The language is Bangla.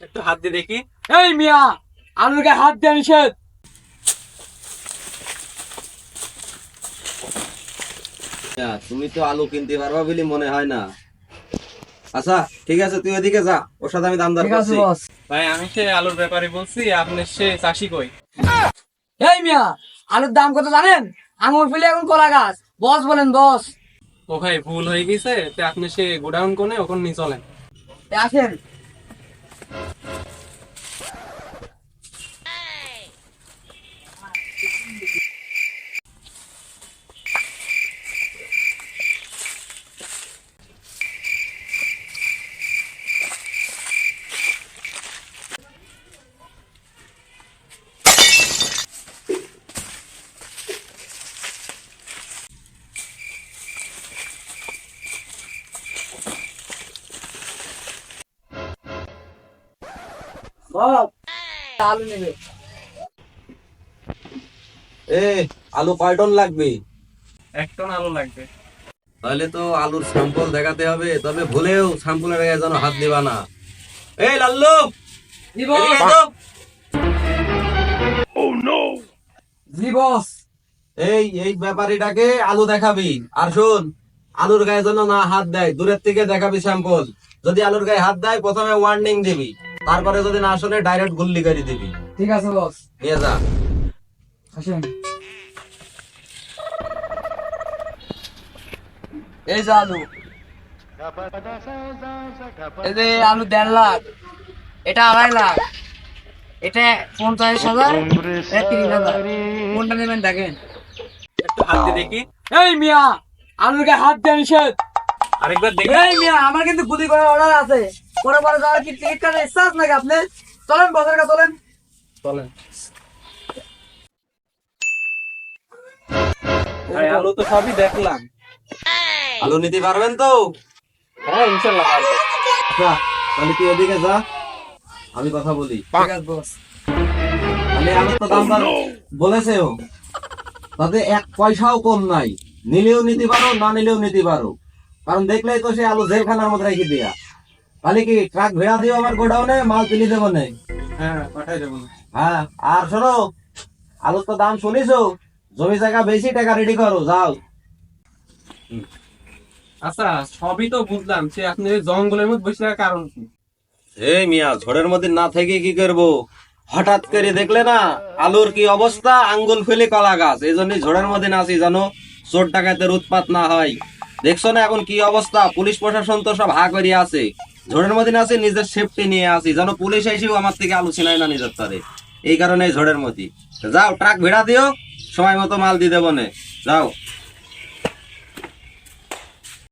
একটু হাত দিয়ে দেখি। এই মিয়া, আলুর গায়ে হাত দেওয়া নিষেধ। তুমি তো আলু কিনতে পারবা বলে মনে হয় না। আচ্ছা ঠিক আছে, তুই ওদিকে যা, ওর সাথে আমি দাম দর ঠিক আছে করছি। বস। ভাই আমি সে আলুর ব্যাপারে বলছি, আপনি সে চাষি কই? এই মিয়া, আলুর দাম কত জানেন? আঙুর ফেলে এখন কলা গাছ। বস বলেন বস। ও ভাই ভুল হয়ে গেছে, তো আপনি সে গোডাউন কোনে ওখানে নিয়ে চলেন। আসেন। বস, আলু নেবে। এ আলু কয় টন লাগবে? 1 টন আলু লাগবে। তাহলে তো আলুর স্যাম্পল দেখাতে হবে, তবে ভুলেও স্যাম্পলের গায়ে যেন হাত দিবা না। এই লাল্লু, জি বস। এদিকে আয় তো। জি বস। এই ব্যাপারীটাকে আলু দেখাবি, আর শোন, আলুর গায়ে যেন না হাত দেয়, দূরের থেকে দেখাবি স্যাম্পল। যদি আলুর গায়ে হাত দেয় প্রথমে ওয়ার্নিং দিবি, তারপরে যদি না শোনে ডাইরেক্ট গুল্লি করে দিবি। ঠিক আছে বস। নিয়ে যা। আসেন। এই যে আলু, এই যে আলু 1.5 লাখ, এটা 2.5 লাখ, এটা 50,000, এটা 30,000। কোনটা নেবেন দেখেন। একটু হাত দিয়ে দেখি। এই মিয়া, আলুর গায়ে হাত দেওয়া নিষেধ। আরেকবার দেখি। এই মিয়া, আমার কিন্তু গুলি করার অর্ডার আছে। পরে পরে যাওয়ার কি টিকিট কাটার ইচ্ছা আছে নাকি আপনি? চলেন বসের কাছে চলেন। চলেন। ভাই আলু তো সবই দেখলাম। আলু নিতে পারবেন তো? হ্যাঁ ইনশাল্লাহ পারবো। আচ্ছা, তাহলে তুই ওদিকে যা, আমি কথা বলি। ঠিক আছে বস। তাহলে আলুর তো দাম দর বলেছে ও, তাতে 1 পয়সাও কম নাই। নিলেও নিতে পারো, না নিলেও নিতে পারো, কারণ দেখলেই তো সে আলু জেলখানার মধ্যে রেখে দিয়া। তাহলে কি ট্রাক ভেড়া দিও আমার গোডাউনে, মাল তুলে দেবো না? হ্যাঁ পাঠাই দেবো না। হ্যাঁ, আর শোনো, আলুর তো দাম শুনিছো, জমি জায়গা বেশি, টাকা রেডি করো, যাও। আচ্ছা সবই তো বুঝলাম, সে আপনি ওই জঙ্গলের মধ্যে বসে থাকার কারণ কি? এই মিয়া, ঝড়ের মধ্যে না থেকে কি করবো? হঠাৎ করে দেখলে না আলুর কি অবস্থা, আঙ্গুল ফেলে কলা গাছ, এই জন্য ঝড়ের মধ্যে নাচি, জানো চোর ডাকাতের উৎপাত না হয়। দেখছো না এখন কি অবস্থা, পুলিশ প্রশাসন তো সব হা করিয়া আছে। ঝড়ের মধ্যে নাচি, নিজের সেফটি নিয়ে আসি, জানো পুলিশ এসেও আমার থেকে আলু ছিনাই না নিজের তারে। এই কারণে ঝড়ের মধ্যে যাও, ট্রাক ভেড়া দিও, সময় মতো মাল দিয়ে দেবো নে, যাও।